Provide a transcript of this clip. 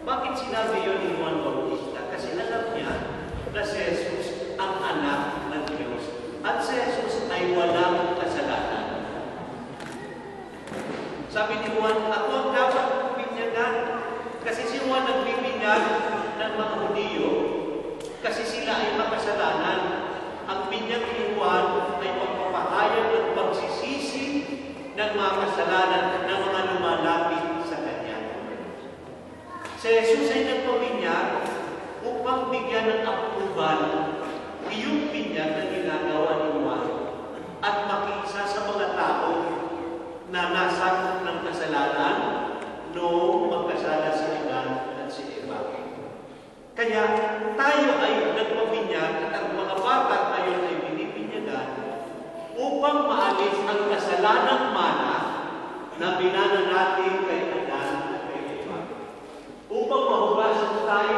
Bakit sinabi yun ni Juan Bautista? Kasi alam niya na si Jesus ang anak ng Diyos. At si Jesus ay walang kasalanan. Sabi ni Juan, ako ang dapat binyagan. Kasi si Juan nagbibinyag ng mga Hudiyo kasi sila ay makasalanan. Ang binyag ni Juan ay pagpapahayag at pagsisisi ng mga kasalanan ng mga lumalapit sa Kanya. Si Jesus ay nagpabinyag upang bigyan ng approval iyong binyag na ginagawa ni Juan at makiisa sa mga tao na nasakop ng kasalanan noong magkasala si Adan at si Eva. Kaya tayo ay nagpabinyag at ang mga bata ngayon ay binibinyagan upang maalis ang kasalanang mana na binana natin kay Adan at kay Eva. Upang mahugasan tayo